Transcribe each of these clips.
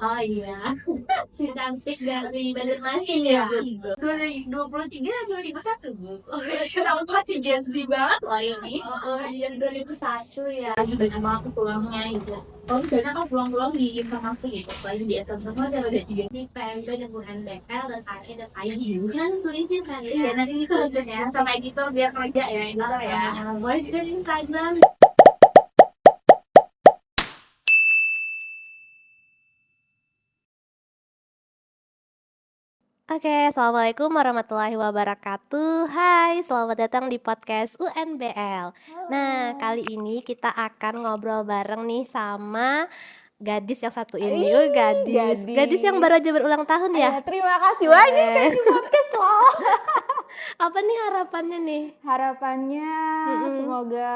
Oh iya, si cantik dari Banjarmasin ya, Bu? 2023 2001, Bu. Oh iya, sama masih Gen Z banget loh ini. Oh iya, 2001 ya. Lagi banyak banget pulangnya gitu. Oh, banyak kan pulang-pulang di informasi gitu. Apalagi di SM semua ada tiga di PMB dan UNBL dan AE dan IG. Kan tulisin kan ya? Iya, nanti ditulisin ya sama editor biar kerja ya, editor ya. Boleh juga di Instagram. Oke, assalamualaikum warahmatullahi wabarakatuh. Hai, selamat datang di podcast UNBL. Nah, kali ini kita akan ngobrol bareng nih sama gadis yang satu ini. Ih, Gadis yang baru aja berulang tahun ya. terima kasih banyak Eh, di podcast loh. Apa nih harapannya nih? Harapannya Mm-mm. semoga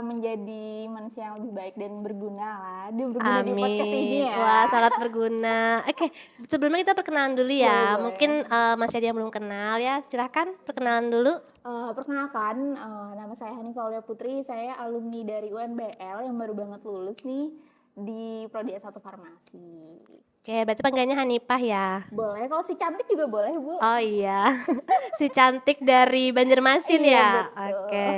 menjadi manusia yang lebih baik dan berguna lah. Dia berguna di podcast ini Amin. ya. Wah, sangat berguna. Oke, sebelumnya kita perkenalan dulu ya. Boleh. Mungkin masih ada yang belum kenal ya. Silahkan perkenalan dulu. Perkenalkan, nama saya Hanifah Aulia Putri. Saya alumni dari UNBL yang baru banget lulus nih di Prodi S1 Farmasi. Oke, berarti panggilannya Hanifah ya. Boleh, kalau si cantik juga boleh, Bu. Oh iya, si cantik dari Banjarmasin Iya, ya. betul. Oke.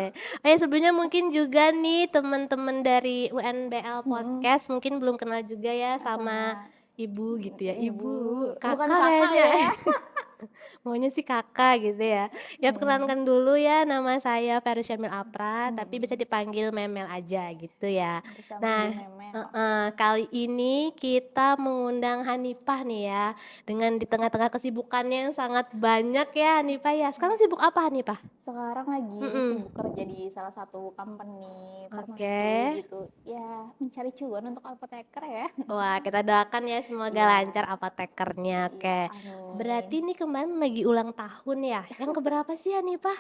Oh ya, sebelumnya mungkin juga nih teman-teman dari UNBL Podcast mungkin belum kenal juga ya sama ibu gitu ya. Ibu, Bukan kakak kakak kayaknya. ya. Maunya sih kakak gitu ya. Ya perkenalkan dulu ya, nama saya Ferry Syamil Apra, tapi bisa dipanggil Memel aja gitu ya. Bisa Nah, manggil Memel. kali ini kita mengundang Hanifah nih ya, dengan di tengah-tengah kesibukannya yang sangat banyak ya Hanifah ya. Sekarang sibuk apa Hanifah? Sekarang lagi sibuk kerja di salah satu company farmasi gitu. Ya, mencari cuan untuk apoteker ya. Wah, kita doakan ya semoga Iya. lancar apotekernya. Oke. Amin. Berarti ini kemarin lagi ulang tahun ya. Yang keberapa sih Hanifah?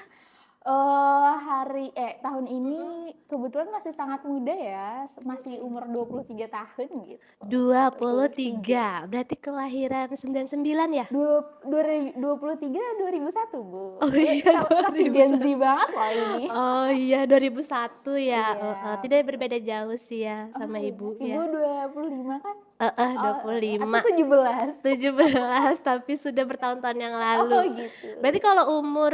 Tahun ini kebetulan masih sangat muda ya, masih umur 23 tahun gitu. 23. Berarti kelahiran 99 ya? 23 2001, Bu. Oh iya, Masih Gen Z banget loh ini. Oh iya, 2001 ya. Iya. Tidak berbeda jauh sih ya sama iya. ibu Ibu ya. 25 kan? Aku 25. 17. 17 tapi sudah bertahun-tahun yang Oh lalu. gitu. Berarti kalau umur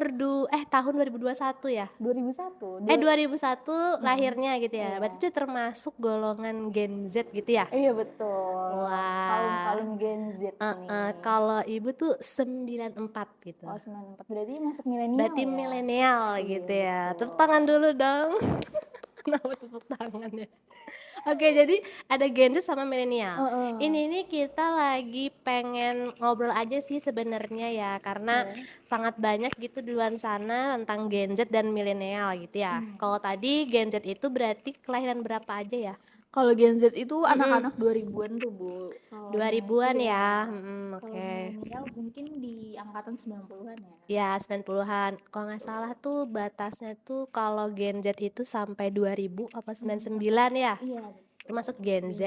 tahun 2021 ya? 2001. 2001 lahirnya gitu ya. Iya. Berarti itu termasuk golongan Gen Z gitu ya? Iya betul. Wah. Kaum Gen Z nih. Kalau ibu tuh 94 gitu. Oh 94. Berarti masuk milenial Berarti ya? milenial Iya, gitu ya. betul. Tepuk tangan dulu dong. Kenapa tepuk tangan ya? Oke, jadi ada Gen Z sama milenial. Ini nih kita lagi pengen ngobrol aja sih sebenarnya ya, karena sangat banyak gitu di luar sana tentang Gen Z dan milenial gitu ya. Kalau tadi Gen Z itu berarti kelahiran berapa aja ya? Kalau Gen Z itu anak-anak 2000-an tuh, Bu. 2000-an ya. Kalau Oke. milenial mungkin di angkatan 90-an ya. Ya, 90-an. Kalau nggak salah tuh batasnya tuh kalau Gen Z itu sampai 2000 apa 99 ya? Iya. Termasuk Gen Z.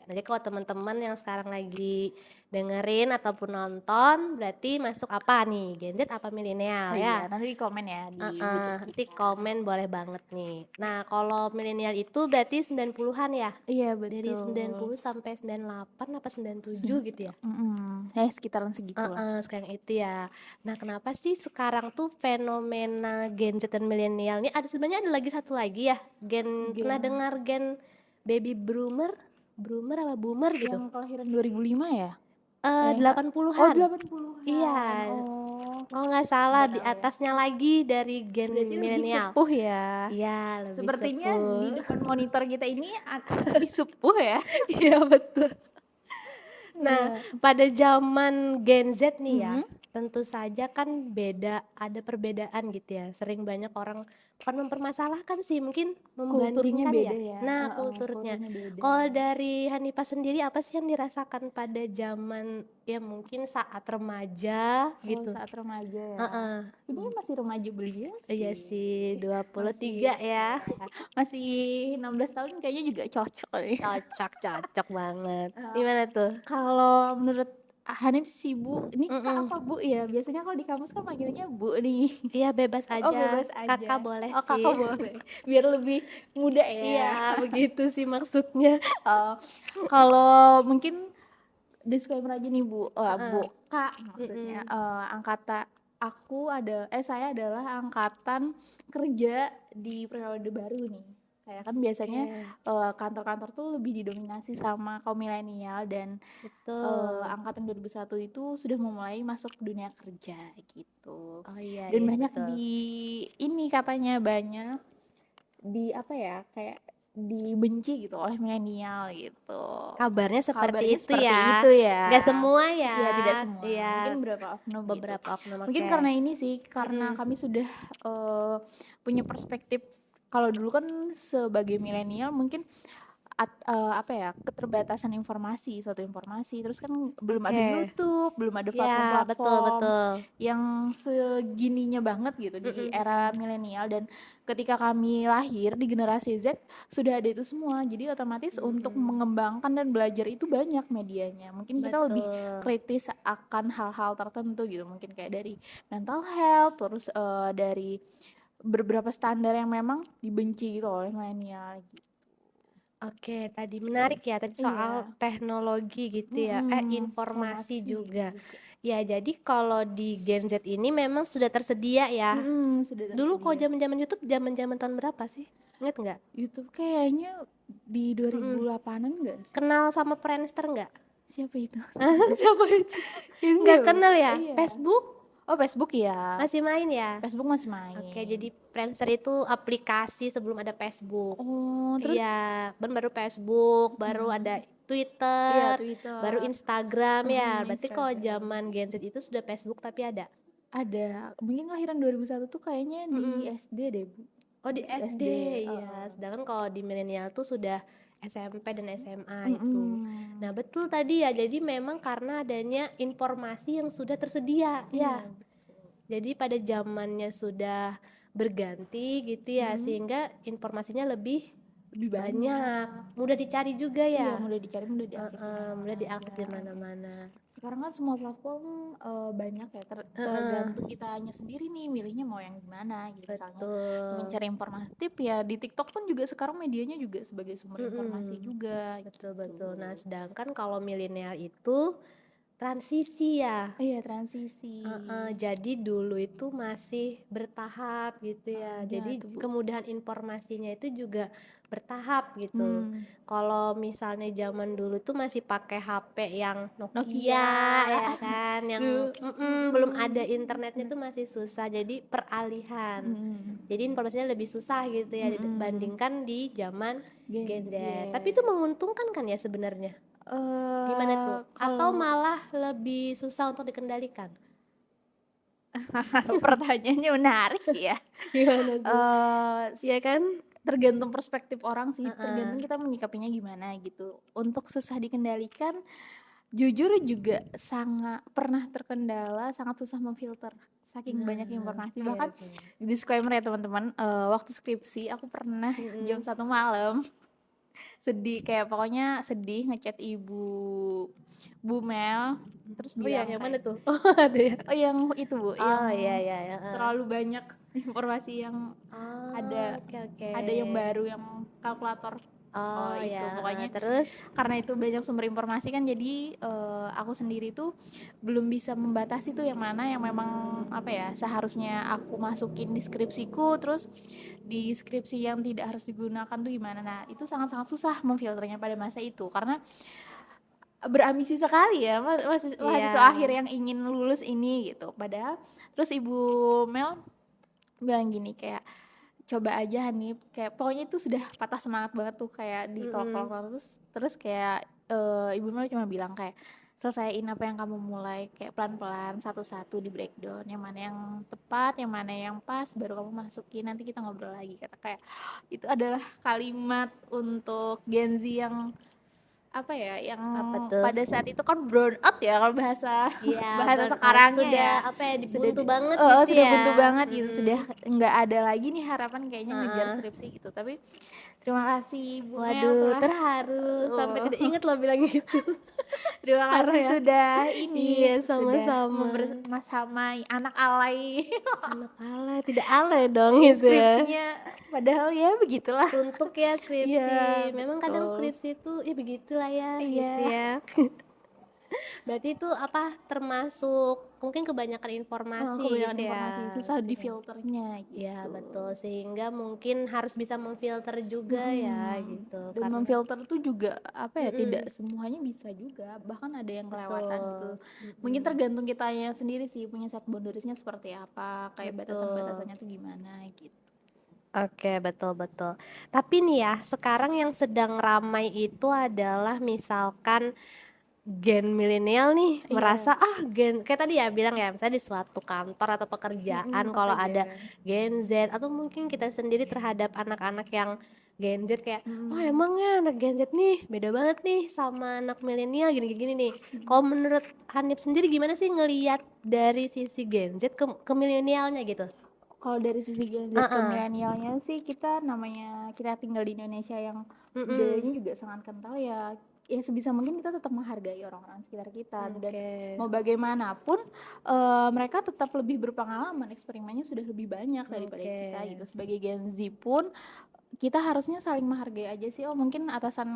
Jadi kalau teman-teman yang sekarang lagi dengerin ataupun nonton, berarti masuk apa nih? Gen Z apa milenial ya? Iya, nanti di komen ya di Nanti komen boleh banget nih. Nah, kalau milenial itu berarti 90-an ya? Iya, betul. Dari 90 sampai 98 apa 97 gitu ya? Sekitaran segitulah. Sekarang itu ya. Nah, kenapa sih sekarang tuh fenomena Gen Z dan milenial ini sebenarnya ada lagi satu lagi ya? Pernah dengar gen baby boomer? Boomer apa boomer gitu? Yang kelahiran 2005 ya? 80-an. Oh, 80-an. Iya. Kalau nggak salah di atasnya lagi dari gen Berarti lebih milenial. sepuh ya. Iya, lebih Sepertinya sepuh. di depan monitor kita ini lebih sepuh ya. Iya, betul. Nah, pada zaman Gen Z nih ya, tentu saja kan ada perbedaan gitu ya. Sering banyak orang bukan mempermasalahkan sih, mungkin Kulturnya membandingkan beda ya. ya. Nah, kulturnya. Kulturnya beda. Kalau dari Hanifah sendiri apa sih yang dirasakan pada zaman ya mungkin saat remaja gitu? Saat remaja ya. Ini masih remaja belia sih. Iya sih, 23 ya. Masih 16 tahun kayaknya juga cocok nih. Cocok banget. Gimana tuh? Kalau menurut Hanif sih Bu, ini Kak apa Bu ya? Biasanya kalau di kampus kan panggilannya Bu nih. Iya, bebas aja. Bebas aja. Kakak boleh sih. Kakak boleh. Biar lebih muda ya. Iya, begitu sih maksudnya. Kalau mungkin disclaimer aja nih Bu, Bu, Heeh. Kak maksudnya, Mhm. saya adalah angkatan kerja di periode baru nih. Kayak kan biasanya, Oke, kantor-kantor tuh lebih didominasi sama kaum milenial dan, betul. angkatan 2001 itu sudah memulai masuk dunia kerja gitu. Oh, iya Dan iya, banyak betul. ini katanya banyak apa ya, kayak dibenci gitu oleh milenial gitu. Kabarnya seperti Kabarnya itu seperti ya? itu ya. Nggak semua ya? Iya, tidak semua, Iya, mungkin beberapa oknum gitu. beberapa oknum, Mungkin oke. karena ini sih, karena Mhm. kami sudah, punya perspektif kalau dulu kan sebagai milenial mungkin apa ya, keterbatasan informasi, suatu informasi, terus kan belum ada Oke. YouTube, belum ada Ya, betul platform-platform betul. yang segininya banget gitu Mhm di era mhm. milenial dan ketika kami lahir di generasi Z sudah ada itu semua. Jadi otomatis untuk Mhm. mengembangkan dan belajar itu banyak medianya. Mungkin kita lebih Betul. kritis akan hal-hal tertentu gitu, mungkin kayak dari mental health, terus, dari beberapa standar yang memang dibenci gitu oleh milenial gitu. Oke, tadi menarik ya, tadi soal Iya, teknologi gitu ya, informasi informasi juga. juga. Ya, jadi kalau di Gen Z ini memang sudah tersedia ya. Sudah Dulu kalau tersedia. zaman-zaman YouTube, zaman-zaman tahun berapa sih? Ingat nggak? YouTube kayaknya di Mhm. 2008-an nggak sih? Kenal sama Friendster nggak? Siapa itu? Siapa itu? Itu Nggak siapa? kenal ya? Iya. Facebook? Oh, Facebook ya. Masih main ya? Facebook masih Oke, main. jadi Friendster itu aplikasi sebelum ada Facebook. Oh, terus Iya, baru Facebook, baru ada mhm, iya Twitter, baru Twitter, Instagram ya. Berarti kalau Instagram. zaman Gen Z itu sudah Facebook tapi ada. Ada, mungkin kelahiran 2001 tuh kayaknya di Mhm. SD deh, Bu. Oh, di Di SD, SD, iya. heeh. Sedangkan kalau di milenial tuh sudah SMP dan SMA itu. Nah, Mhm. betul tadi ya. Jadi memang karena adanya informasi yang sudah tersedia, Iya, ya. betul. Jadi pada zamannya sudah berganti gitu ya, Mhm, sehingga informasinya lebih lebih banyak, banyak. mudah dicari juga Iya, ya. mudah dicari, mudah diakses di Heeh, mana-mana mudah aja diakses di gitu. mana-mana. Sekarang kan semua platform, banyak ya, Heeh, tergantung kitanya sendiri nih milihnya mau yang gimana gitu. Misalnya betul. mencari informatif ya di TikTok pun juga sekarang medianya juga sebagai sumber informasi Mhm, juga betul gitu. betul. Nah, sedangkan kalau milenial itu transisi ya. Iya, transisi. Heeh, jadi dulu itu masih bertahap gitu Heeh, ya. gimana Jadi tuh, Bu? kemudahan informasinya itu juga bertahap gitu. Mmm, Kalau misalnya zaman dulu tuh masih pakai HP yang Nokia. Nokia ya kan, yang Dulu belum ada bener, internetnya tuh masih susah. Jadi peralihan. mhm, Jadi informasinya lebih susah gitu ya mhm, dibandingkan di zaman Gen Gen Z. Tapi itu Z. menguntungkan kan ya sebenarnya? Gimana tuh? Atau Kalau malah lebih susah untuk dikendalikan? pertanyaannya menarik ya. Gimana tuh? Eee, Iya s kan? Tergantung perspektif orang sih, Heeh. tergantung kita menyikapinya gimana gitu. Untuk susah dikendalikan, jujur juga sangat pernah terkendala, sangat susah memfilter, saking banyak Nah, informasi. oke Bahkan oke. disclaimer ya teman-teman, waktu skripsi aku pernah jam Mhm. 1 malam sedih, kayak pokoknya sedih nge-chat Bu Mel, terus Oh ya, bilang yang mana kayak tuh? Oh, ada ya? oh yang itu Bu, Oh, yang iya iya, heeh. terlalu banyak informasi yang Oh, ada oke oke. ada yang baru yang kalkulator. Oh Oh, ya, itu heeh. pokoknya Terus? karena itu banyak sumber informasi kan jadi, aku sendiri tuh belum bisa membatasi tuh yang mana yang memang apa ya, seharusnya aku masukin di skripsiku, terus di skripsi yang tidak harus digunakan tuh gimana. Nah itu sangat-sangat susah memfilternya pada masa itu karena berambisi sekali ya mahasiswa Iya. akhir yang ingin lulus ini gitu. Padahal terus Ibu Mel bilang gini kayak, "Coba aja Hanif," kayak pokoknya itu sudah patah semangat banget tuh kayak Mhm. ditolak-tolak terus terus kayak, Ibu Mel cuma bilang kayak, "Selesaiin apa yang kamu mulai, kayak pelan-pelan satu-satu di-breakdown, yang mana yang tepat, yang mana yang pas, baru kamu masukin, nanti kita ngobrol lagi." Kata kayak itu adalah kalimat untuk Gen Z yang apa ya, yang Apa tuh? pada saat itu kan burn out ya kalau bahasa Iya, bahasa burnout. sekarangnya Sudah, ya. apa ya, Sudah buntu banget gitu sudah ya? buntu banget gitu, sudah Mhm. nggak ada lagi nih harapan kayaknya ngejar Heeh. skripsi gitu. Tapi terima kasih Bu Mel Waduh, telah terharu, sampai eee, tidak ingat loh bilang gitu. terima Parah kasih ya? sudah Iya, sudah sama-sama. membersamai anak alay Anak alay, tidak alay dong di gitu ya. skripsinya, padahal ya begitulah. Suntuk ya Iya, skripsi. Memang kadang betul. skripsi itu ya begitulah ya Iya, gitu ya. Berarti itu apa, termasuk mungkin kebanyakan informasi Kebanyakan gitu informasi, ya? susah difilternya Iya gitu. betul, sehingga mungkin harus bisa memfilter juga ya gitu, Dan karena memfilter tuh juga apa ya, tidak mhm, semuanya bisa juga, bahkan ada yang kelewatan gitu. betul, Mungkin mhm, tergantung kitanya sendiri sih punya set boundariesnya seperti apa, kayak betul. batasan-batasannya tuh gimana gitu. Oke, betul betul. Tapi nih ya, sekarang yang sedang ramai itu adalah misalkan gen milenial nih Iya, merasa, gen kayak tadi ya bilang ya, misalnya di suatu kantor atau pekerjaan kalau ada pekerjaan. Gen Z atau mungkin kita sendiri terhadap anak-anak yang Gen Z kayak, "Oh Mhm, emangnya anak Gen Z nih beda banget nih sama anak milenial gini-gini nih." mhm. Kalau menurut Hanif sendiri gimana sih ngelihat dari sisi Gen Z ke milenialnya gitu? Kalau dari sisi Gen Z ke Heeh, milenialnya sih, kita namanya kita tinggal di Indonesia yang mhm, budayanya juga sangat kental ya, ya sebisa mungkin kita tetap menghargai orang-orang sekitar kita, dan oke, mau bagaimanapun mereka tetap lebih berpengalaman, eksperimennya sudah lebih banyak daripada oke, kita gitu. Sebagai Gen Z pun kita harusnya saling menghargai aja sih, oh mungkin atasan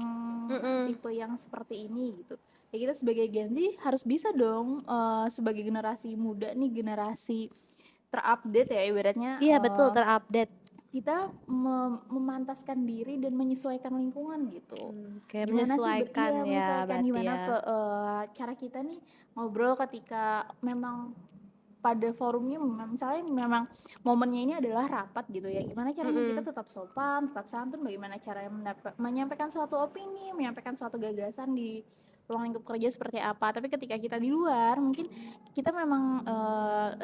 mhm, tipe yang seperti ini gitu. Ya kita sebagai Gen Z harus bisa dong, sebagai generasi muda nih, generasi terupdate ya ibaratnya, iya betul terupdate, kita memantaskan diri dan menyesuaikan lingkungan gitu. oke Gimana sih menyesuaikan iya ya menyesuaikan berarti gimana ya, cara kita nih ngobrol ketika memang pada forumnya misalnya memang momennya ini adalah rapat gitu ya, gimana caranya kita mhm, tetap sopan, tetap santun, bagaimana cara menyampaikan suatu opini, menyampaikan suatu gagasan di ruang lingkup kerja seperti apa. Tapi ketika kita di luar mungkin kita memang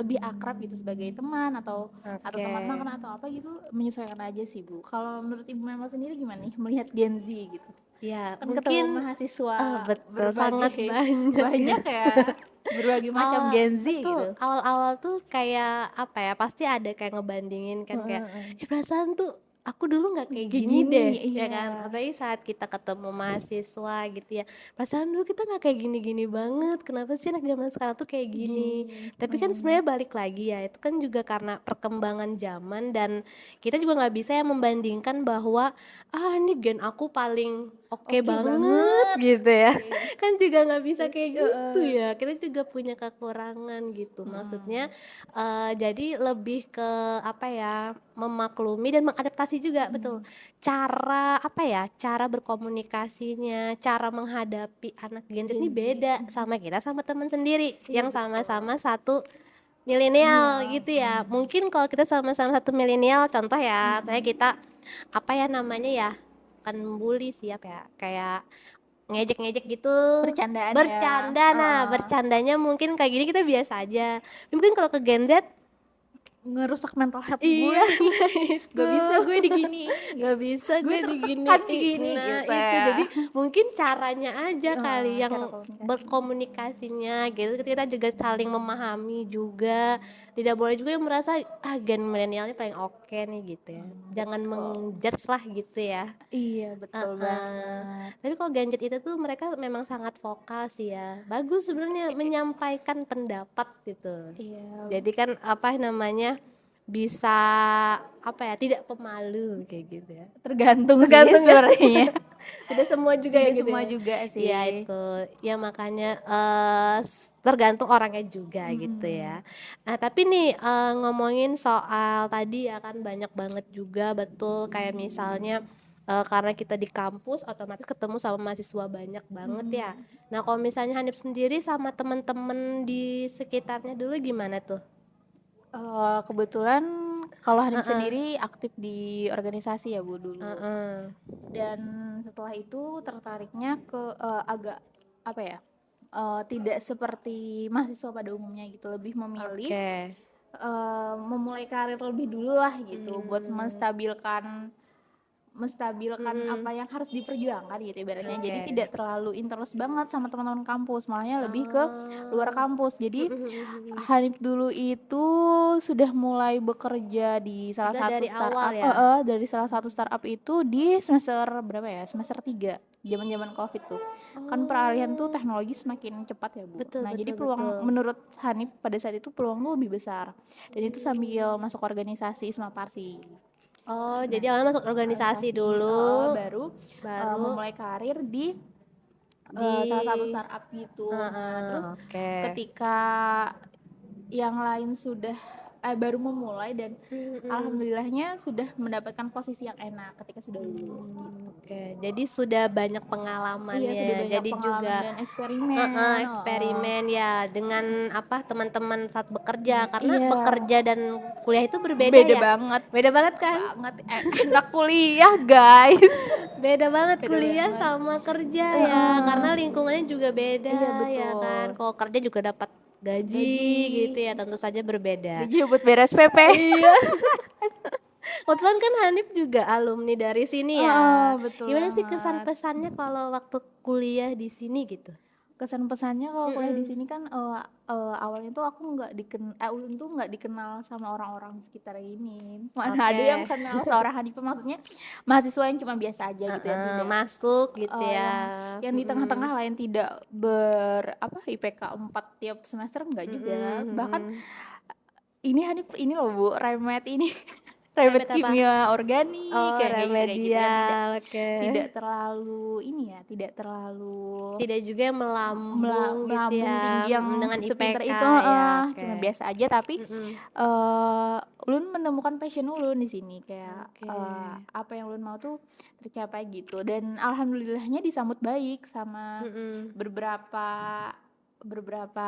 lebih akrab gitu sebagai teman atau oke. teman makan atau apa gitu, menyesuaikan aja sih Bu. Kalau menurut Ibu Mema sendiri gimana nih melihat Gen Z gitu? Ya Kan ketemu mungkin mahasiswa betul sangat berbagai banyak ya. banyak ya, berbagai macam Gen Z Betul, gitu. awal-awal tuh kayak apa ya, pasti ada kayak ngebandingin kan kayak, perasaan tuh aku dulu nggak kayak Gak gini gini, deh," ya iya. kan. Apalagi saat kita ketemu mahasiswa gitu ya, "Perasaan dulu kita nggak kayak gini-gini banget, kenapa sih anak zaman sekarang tuh kayak gini?" Gini, Tapi kan sebenarnya balik lagi ya, itu kan juga karena perkembangan zaman dan kita juga nggak bisa ya membandingkan bahwa, ini gen aku paling oke oke banget," banget. gitu ya. Iya, Kan juga nggak bisa terus kayak gitu ya, kita juga punya kekurangan gitu. Maksudnya, jadi lebih ke apa ya, memaklumi dan mengadaptasi juga, betul. Cara apa ya, cara berkomunikasinya, cara menghadapi anak Gen Z ini Gen Z, beda sama kita sama teman sendiri iya yang betul. sama-sama satu milenial Milenial, gitu ya. Mungkin kalau kita sama-sama satu milenial, contoh ya, misalnya kita apa ya namanya ya, bukan bully sih, apa ya, kayak ngejek-ngejek gitu, bercandaan ya, bercanda. Nah, heeh. bercandanya mungkin kayak gini kita biasa aja. Mungkin kalau ke Gen Z Ngerusak mental health gue iya, nih, nah gak itu, bisa gue diginiin nggak gitu, bisa gue gue tertekan diginiin. begini Nah gitu itu, ya. jadi mungkin caranya aja kali Cara yang komunikasinya. berkomunikasinya gitu, kita juga saling memahami juga. Tidak boleh juga yang merasa, gen milenialnya paling oke nih gitu ya. Jangan Betul, meng-judge lah gitu ya. iya betul Heeh. banget. Tapi kalau Gen Z itu tuh mereka memang sangat vokal sih ya. Bagus sebenarnya menyampaikan pendapat gitu. Iya, Jadi kan apa namanya, bisa apa ya, tidak pemalu kayak gitu ya. tergantung sih Tergantung ya. sebenarnya. Tidak semua juga ya Tidak gitu semua ya. juga Iya sih. itu. Ya makanya tergantung orangnya juga gitu Mhm. ya. Nah, tapi nih ngomongin soal tadi ya kan banyak banget juga betul kayak misalnya karena kita di kampus otomatis ketemu sama mahasiswa banyak banget ya. Mhm. Nah, kalau misalnya Hanif sendiri sama temen-temen di sekitarnya dulu gimana tuh? Kebetulan kalau Hanif Heeh, sendiri aktif di organisasi ya Bu dulu, heeh. dan setelah itu tertariknya ke agak apa ya, tidak seperti mahasiswa pada umumnya gitu, lebih memilih Oke. memulai karir lebih dulu lah gitu buat Mmm, menstabilkan apa mhm, yang harus diperjuangkan gitu ibaratnya. Jadi oke. tidak terlalu interest banget sama teman-teman kampus, malahnya lebih ke luar Oh, kampus. mhm Jadi mhm mhm. Hanif dulu itu sudah mulai bekerja di salah Udah satu dari awal startup, ya? dari salah satu startup itu di semester berapa ya? Semester 3, zaman-zaman Covid tuh. Kan peralihan tuh Oh, teknologi semakin cepat ya, Bu. betul Nah, jadi betul peluang betul. menurut Hanif pada saat itu peluang tuh lebih besar. Dan itu sambil Mmm. masuk organisasi Isma Parsi. Oh, Nah, jadi awalnya masuk organisasi organisasi, dulu, baru baru memulai karir di salah satu startup gitu. Nah, terus Oke. ketika yang lain sudah baru memulai dan alhamdulillahnya sudah mendapatkan posisi yang enak ketika sudah lulus gitu. Oke, jadi sudah banyak pengalamannya Iya, sudah ya. banyak Jadi pengalaman juga dan eksperimen. eksperimen ya dengan apa teman-teman saat bekerja, karena Iya. bekerja dan kuliah itu berbeda Beda ya. banget. Beda banget kan? Banget enak kuliah, guys. Beda banget Beda kuliah banget. sama kerja ya, karena lingkungannya juga beda Iya, ya betul. kan. Kalau kerja juga dapat gaji gitu ya, tentu saja berbeda. Gaji buat beres PP. Iya. Kebetulan kan Hanif juga alumni dari sini ya. Betul Gimana sih banget. kesan pesannya kalau waktu kuliah di sini gitu? Kesan pesannya kalau kuliah di sini kan awalnya tuh aku Ulun tuh nggak dikenal sama orang-orang sekitar ini. Mana ada yang kenal seorang Hanifah, maksudnya mahasiswa yang cuma biasa aja gitu ya, tidak Masuk gitu ya. yang di tengah-tengah lain tidak IPK 4 tiap semester, enggak juga. Bahkan ini Hanif ini loh Bu, remet ini remet Remet apa? kimia organik kayak gitu kan, remedial, oke. tidak terlalu ini ya, tidak terlalu Tidak juga yang melambung gitu melambung ya, tinggi yang dengan sepinter IPK itu, ya, oke. cuma biasa aja. Tapi Ulun menemukan passion Ulun di sini, kayak Oke. apa yang Ulun mau tuh tercapai gitu, dan alhamdulillahnya disambut baik sama beberapa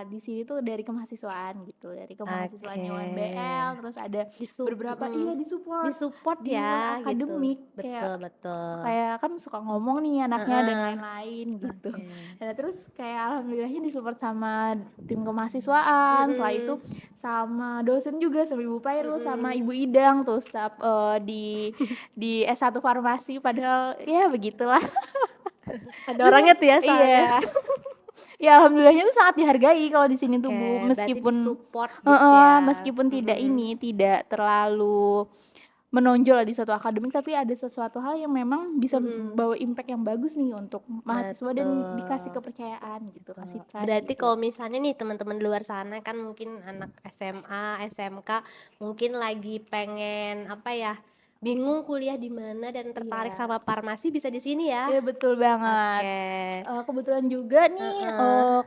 di sini tuh dari kemahasiswaan gitu, dari kemahasiswaannya Oke. UNBL, terus ada beberapa disupport di ya luar akademik, gitu. kayak Betul. kayak kan suka ngomong nih anaknya dan lain-lain gitu. Oke. Nah, terus kayak alhamdulillahnya disupport sama tim kemahasiswaan, setelah itu sama dosen juga, sama Ibu Pairul, sama Ibu Idang tuh staf di S1 farmasi, padahal ya begitulah. Ada orangnya tuh ya soalnya. Iya. Ya alhamdulillahnya tuh sangat dihargai kalau di sini tuh Bu, meskipun support gitu ya. meskipun tidak terlalu menonjol di suatu akademik, tapi ada sesuatu hal yang memang bisa bawa impact yang bagus nih untuk mahasiswa dan dikasih kepercayaan gitu, kasih trust. Berarti gitu. kalau misalnya nih teman-teman di luar sana kan mungkin anak SMA, SMK mungkin lagi pengen apa ya, bingung kuliah di mana dan tertarik sama farmasi, bisa di sini ya. Iya betul banget. Kebetulan juga nih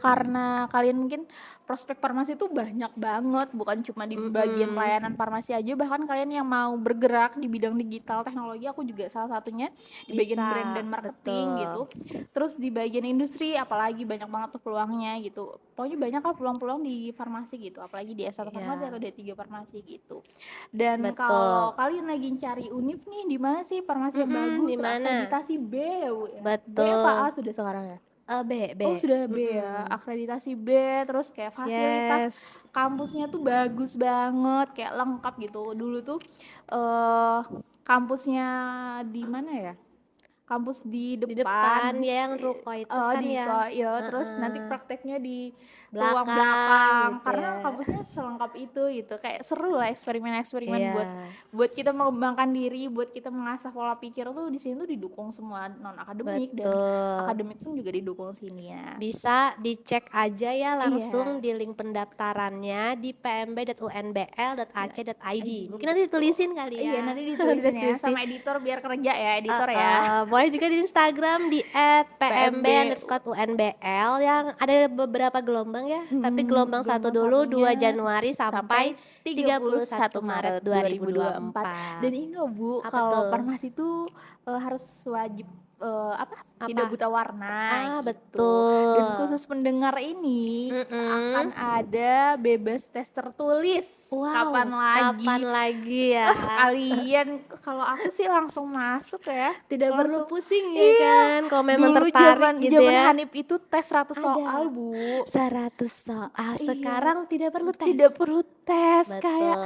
karena kalian mungkin prospek farmasi itu banyak banget, bukan cuma di bagian pelayanan farmasi aja, bahkan kalian yang mau bergerak di bidang digital teknologi, aku juga salah satunya di bagian brand dan marketing gitu. Terus di bagian industri apalagi banyak banget tuh peluangnya gitu. Pokoknya banyak lah peluang-peluang di farmasi gitu, apalagi di S1 farmasi atau D3 farmasi gitu. Dan kalau kalian lagi cari univ nih, di mana sih farmasi yang bagus, akreditasi B ya Bu ya? B apa A sudah sekarang ya? B. Oh sudah B ya, akreditasi B, terus kayak fasilitas kampusnya tuh bagus banget, kayak lengkap gitu. Dulu tuh kampusnya di mana ya? Kampus di depan ya, yang ruko itu kan ya. Terus nanti prakteknya di Belakang ruang belakang gitu karena ya. kampusnya selengkap itu gitu, kayak seru lah eksperimen buat kita mengembangkan diri, buat kita mengasah pola pikir tuh di sini tuh didukung semua non akademik dan akademik pun juga didukung sini ya. Bisa dicek aja ya langsung di link pendaftarannya di pmb.unbl.ac.id. Mungkin nanti ditulisin kali ya. Iya nanti ditulisin ya sama editor biar kerja ya editor ya. Boleh juga di Instagram di @pmb_unbl yang ada beberapa gelombang ya, tapi gelombang satu dulu 2 Januari sampai 31 Maret 2024. Dan ini loh Bu, kalau farmasi itu harus wajib tidak buta warna gitu. Betul. Dan khusus pendengar ini akan ada bebas tes tertulis. Kapan lagi ya? Kalian, kalau aku sih langsung masuk ya. Tidak perlu pusing ya kan. Kalau memang Dulu tertarik gitu zaman ya. Hanif itu tes 100 soal Bu. 100 soal. Sekarang tidak perlu tes. Tidak perlu tes. Betul. Kayak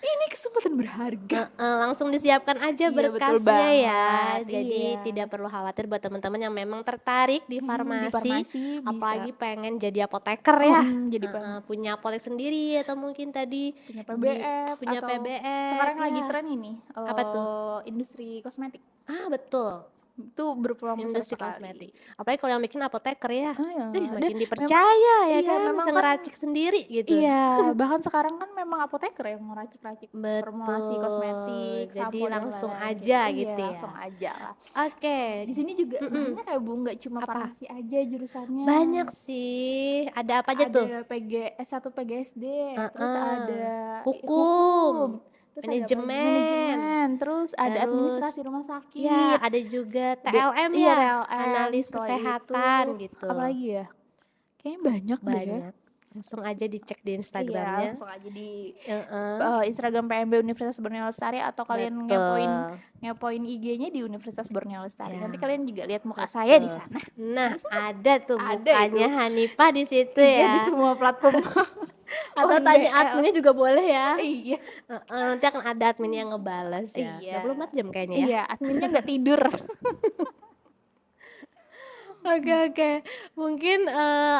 ini kesempatan berharga. Langsung disiapkan aja berkasnya ya. Jadi tidak perlu khawatir buat teman-teman yang memang tertarik di farmasi, apalagi pengen jadi apoteker ya. Punya apotek sendiri atau mungkin tadi punya PBF. Sekarang lagi tren ini. Apa tuh? Industri kosmetik. Betul. itu berpeluang besar Industri sekali. kosmetik. Apalagi kalau yang bikin apoteker ya. Iya, dan Makin memang dipercaya ya iya, kan, memang bisa kan ngeracik sendiri gitu. iya, bahkan sekarang kan memang apoteker yang ngeracik-racik formulasi Betul. kosmetik, Jadi sampo dan langsung lain-lain aja gitu. gitu Iya, ya. langsung aja lah. Oke. Di sini juga Mhm. banyak ya Bu, nggak cuma Apa? farmasi aja jurusannya. Banyak sih. Ada apa aja tuh? Ada S1 PGSD, terus Heeh. ada hukum, Hukum, terus ada apa lagi? manajemen, Manajemen, terus ada terus administrasi rumah ya sakit. ada juga Be TLM iya ya, TLM, analis setelah itu kesehatan gitu. apalagi ya? Kayaknya banyak deh ya. Banyak. Langsung aja dicek di Iya, Instagramnya. langsung aja di Heeh. Instagram PMB Universitas Borneo Lestari atau kalian Betul. ngepoin IG-nya di Universitas Borneo Lestari. Ya, Nanti kalian juga lihat muka saya di betul. sana. Nah, ada tuh Ada itu. mukanya Hanifah di situ Iya, di ya. semua platform Atau tanya UNBL. adminnya juga boleh ya. Iya. Heeh, nanti akan ada admin yang ngebales ya. Iya. 24 jam kayaknya ya. Iya, adminnya nggak tidur. Oke oke. Mungkin,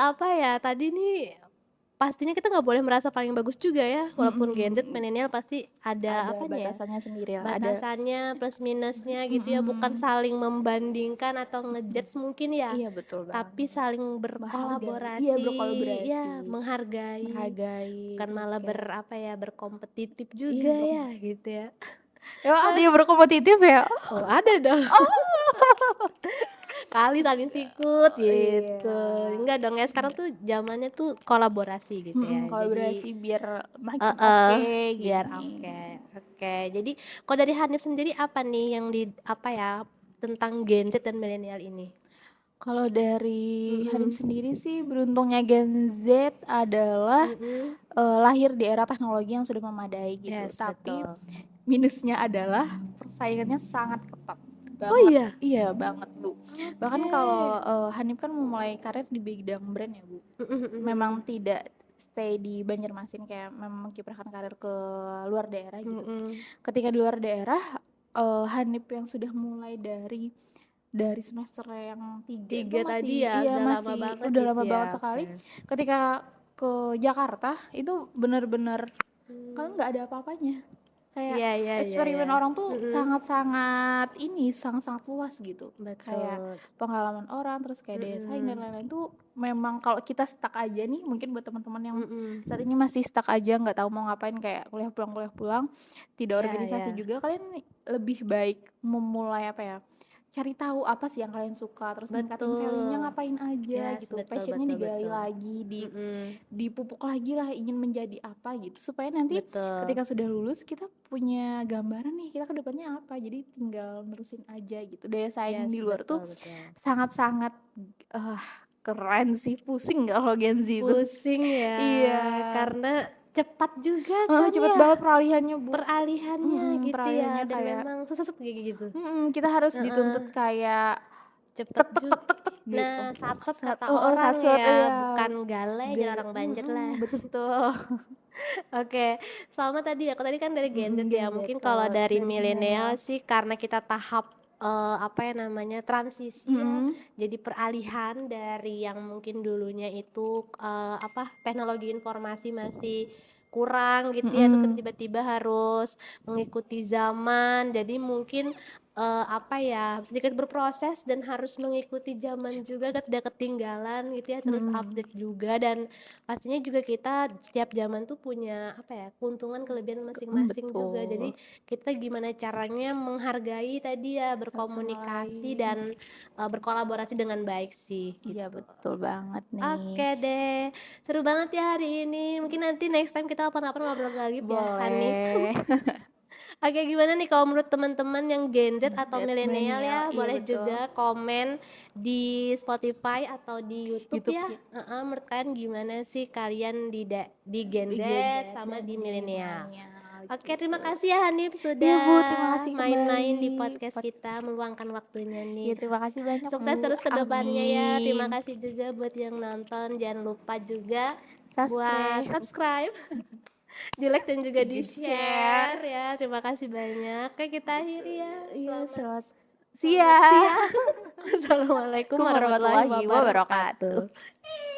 apa ya, tadi nih pastinya kita nggak boleh merasa paling bagus juga ya, walaupun Gen Z, Mhm. milenial pasti ada Ada apanya ya, batasannya sendiri lah, ada batasannya plus minusnya gitu ya, bukan mhm. saling membandingkan atau ngejudge mungkin ya, Iya, betul tapi banget. saling Menghargai. Iya, berkolaborasi, berkolaborasi. ya menghargai, Menghargai, bukan terus malah kayak apa ya, berkompetitif iya, juga ya gitu ya. emang ada yang berkompetitif ya? Oh ada dong. Kali saling sikut gitu. Iya. Enggak dong ya, sekarang tuh zamannya tuh kolaborasi gitu ya. Jadi Kolaborasi biar makin heeh, oke biar gini. oke. Oke. Jadi kalau dari Hanif sendiri apa nih yang apa ya tentang Gen Z dan milenial ini? Kalau dari Hanif Mhm. sendiri sih beruntungnya Gen Z adalah Mhm. lahir di era teknologi yang sudah memadai gitu. Yes, Tapi betul. minusnya adalah persaingannya sangat ketat Oh banget. iya? Iya banget Bu. Bahkan Oke. kalau Hanif kan memulai karir di bidang brand ya Bu. Mhm mhm Memang mhm. tidak stay di Banjarmasin, kayak memang menkiprahkan karir ke luar daerah gitu. Mhm. Ketika di luar daerah, Hanif yang sudah mulai dari semester yang 3 itu 3 tadi masih ya, iya udah lama masih banget udah gitu lama ya. banget sekali. Oke. Ketika ke Jakarta itu bener-bener kan Mmm. nggak ada apa-apanya. Kayak Iya iya iya iya. eksperimen orang tuh Mhm. sangat-sangat luas gitu. Kayak Betul. pengalaman orang, terus kayak daya saing dan Mhm. lain-lain tuh memang kalau kita stuck aja nih, mungkin buat teman-teman yang Mhm. saat ini masih stuck aja nggak tahu mau ngapain, kayak kuliah pulang, tidak Iya iya. organisasi juga, kalian lebih baik memulai apa ya, cari tahu apa sih yang kalian suka, terus ningkatin value-nya Betul. ngapain aja Yes, gitu, betul passion-nya betul digali betul. lagi, Mhm. dipupuk lagi lah ingin menjadi apa gitu, supaya nanti Betul. ketika sudah lulus kita punya gambaran nih kita ke depannya apa, jadi tinggal nerusin aja gitu. Daya saing Yes, di luar tuh betul betul. sangat-sangat eh, keren sih, pusing kalau Gen Z itu. Pusing ya, Iya. karena cepat juga kan Cepet ya banget peralihannya Bu. peralihannya gitu Peralihannya ya, dan kayak memang seset kayak gitu. kita harus Heeh, dituntut kayak cepet tek tek tek tek tek gitu. nah, satset kata orang Satset ya, iya. bukan galeh jadi orang Banjar lah. Betul. Oke, sama tadi ya, kalau tadi kan dari Gen Z ya, Gen Z. mungkin kalau Kalau dari dari milenial milenial sih karena kita tahap, apa ya namanya, transisi ya, jadi peralihan dari yang mungkin dulunya itu, apa, teknologi informasi masih kurang gitu ya, terus tiba-tiba harus mengikuti zaman, jadi mungkin, apa ya, sedikit berproses dan harus mengikuti zaman juga, tidak ketinggalan gitu ya, terus update juga dan pastinya juga kita setiap zaman tuh punya apa ya, keuntungan kelebihan masing-masing juga. Betul. Jadi kita gimana caranya menghargai tadi ya, Satu sama berkomunikasi lain. dan, berkolaborasi dengan baik sih, Iya gitu. betul banget nih. Oke deh, seru banget ya hari ini. Mungkin nanti next time kita kapan-kapan ngobrol lagi ya, Hanif. Boleh. Oke, gimana nih kalau menurut teman-teman yang Gen Z atau milenial Milenial, ya, iya boleh betul. juga komen di Spotify atau di YouTube YouTube ya. ya. Menurut kalian gimana sih kalian di Gen Di Z Gen Z sama dan di di milenial? milenial Oke, gitu. terima kasih ya Hanif Iya Bu, sudah terima kasih main-main di kembali. podcast kita, meluangkan waktunya Iya nih. terima kasih banyak Sukses Bu. terus ke depannya ya. Terima Amin. kasih juga buat yang nonton. Jangan lupa juga buat Subscribe. subscribe, di like dan juga di Di share. share ya. Terima kasih banyak. Oke, kita akhiri ya. Iya, Selamat siang. siang. Assalamualaikum warahmatullahi Warahmatullahi wabarakatuh. wabarakatuh.